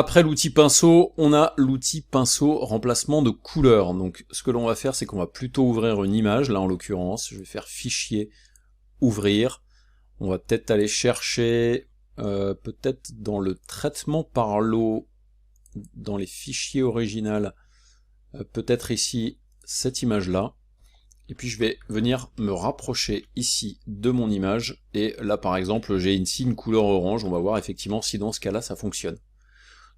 Après l'outil pinceau, on a l'outil pinceau remplacement de couleur. Donc ce que l'on va faire, c'est qu'on va plutôt ouvrir une image, là en l'occurrence, je vais faire fichier, ouvrir. On va peut-être aller chercher, peut-être dans le traitement par l'eau, dans les fichiers originaux, peut-être ici, cette image-là. Et puis je vais venir me rapprocher ici de mon image, et là par exemple j'ai ici une couleur orange, on va voir effectivement si dans ce cas-là ça fonctionne.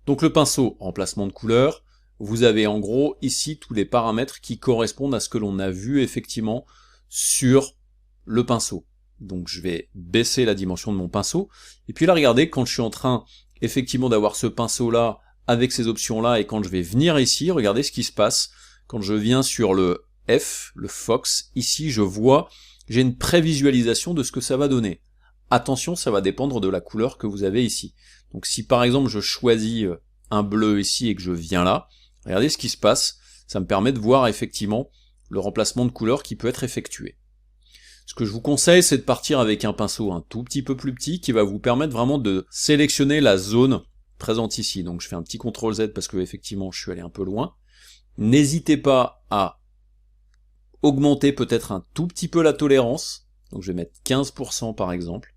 Donc le pinceau, remplacement de couleur, vous avez en gros ici tous les paramètres qui correspondent à ce que l'on a vu effectivement sur le pinceau. Donc je vais baisser la dimension de mon pinceau, et puis là regardez, quand je suis en train effectivement d'avoir ce pinceau là, avec ces options là, et quand je vais venir ici, regardez ce qui se passe, quand je viens sur le F, le Fox, ici je vois, j'ai une prévisualisation de ce que ça va donner. Attention, ça va dépendre de la couleur que vous avez ici. Donc si par exemple je choisis un bleu ici et que je viens là, regardez ce qui se passe, ça me permet de voir effectivement le remplacement de couleur qui peut être effectué. Ce que je vous conseille, c'est de partir avec un pinceau un tout petit peu plus petit qui va vous permettre vraiment de sélectionner la zone présente ici. Donc je fais un petit CTRL Z parce que effectivement je suis allé un peu loin. N'hésitez pas à augmenter peut-être un tout petit peu la tolérance, donc je vais mettre 15% par exemple.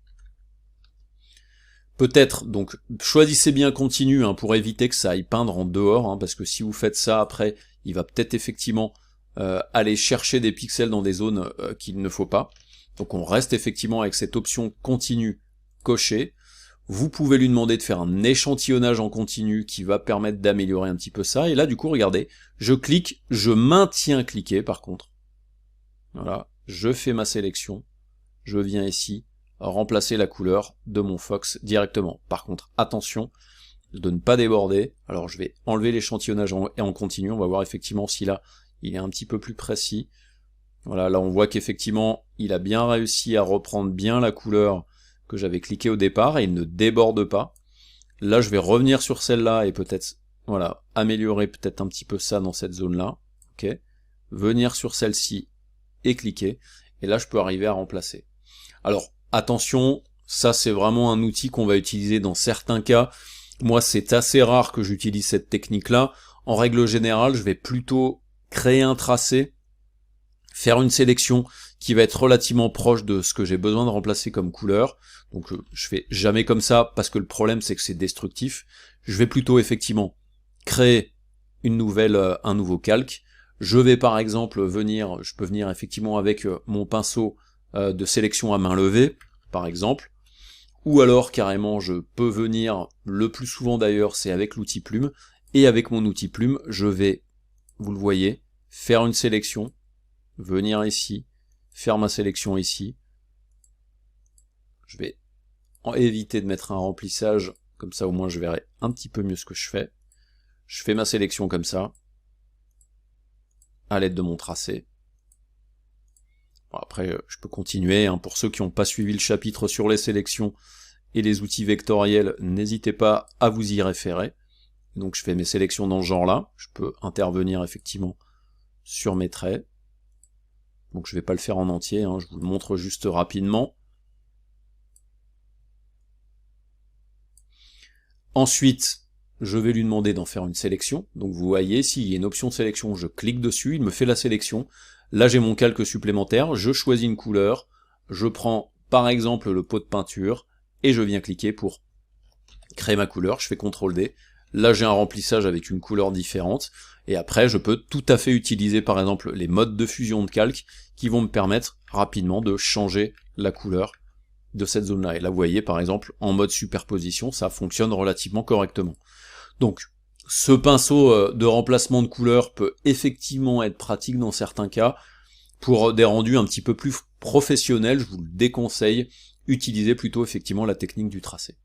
Peut-être, donc choisissez bien continu pour éviter que ça aille peindre en dehors, parce que si vous faites ça après, il va peut-être effectivement aller chercher des pixels dans des zones qu'il ne faut pas. Donc on reste effectivement avec cette option continu cochée. Vous pouvez lui demander de faire un échantillonnage en continu qui va permettre d'améliorer un petit peu ça, et là du coup regardez, je clique, je maintiens cliquer par contre. Voilà, je fais ma sélection, je viens ici, remplacer la couleur de mon Fox directement. Par contre, attention de ne pas déborder. Alors je vais enlever l'échantillonnage en continu, on va voir effectivement si là, il est un petit peu plus précis. Voilà, là on voit qu'effectivement, il a bien réussi à reprendre bien la couleur que j'avais cliqué au départ, et il ne déborde pas. Là, je vais revenir sur celle-là et peut-être, voilà, améliorer peut-être un petit peu ça dans cette zone-là. Ok, venir sur celle-ci et cliquer, et là je peux arriver à remplacer. Alors attention, ça c'est vraiment un outil qu'on va utiliser dans certains cas. Moi c'est assez rare que j'utilise cette technique là. En règle générale, je vais plutôt créer un tracé, faire une sélection qui va être relativement proche de ce que j'ai besoin de remplacer comme couleur. Donc je fais jamais comme ça parce que le problème c'est que c'est destructif. Je vais plutôt effectivement créer une nouvelle, un nouveau calque. Je vais par exemple venir, je peux venir effectivement avec mon pinceau de sélection à main levée, par exemple, ou alors carrément je peux venir, le plus souvent d'ailleurs c'est avec l'outil plume, et avec mon outil plume, je vais, vous le voyez, faire une sélection, venir ici, faire ma sélection ici, je vais éviter de mettre un remplissage, comme ça au moins je verrai un petit peu mieux ce que je fais ma sélection comme ça, à l'aide de mon tracé. Bon, après, je peux continuer, pour ceux qui n'ont pas suivi le chapitre sur les sélections et les outils vectoriels, n'hésitez pas à vous y référer. Donc je fais mes sélections dans ce genre-là, je peux intervenir effectivement sur mes traits. Donc je vais pas le faire en entier, je vous le montre juste rapidement. Ensuite, je vais lui demander d'en faire une sélection. Donc vous voyez, s'il y a une option de sélection, je clique dessus, il me fait la sélection. Là j'ai mon calque supplémentaire, je choisis une couleur, je prends par exemple le pot de peinture, et je viens cliquer pour créer ma couleur, je fais CTRL D. Là j'ai un remplissage avec une couleur différente, et après je peux tout à fait utiliser par exemple les modes de fusion de calque qui vont me permettre rapidement de changer la couleur de cette zone-là. Et là vous voyez par exemple en mode superposition, ça fonctionne relativement correctement. Donc ce pinceau de remplacement de couleur peut effectivement être pratique dans certains cas. Pour des rendus un petit peu plus professionnels, je vous le déconseille, utilisez plutôt effectivement la technique du tracé.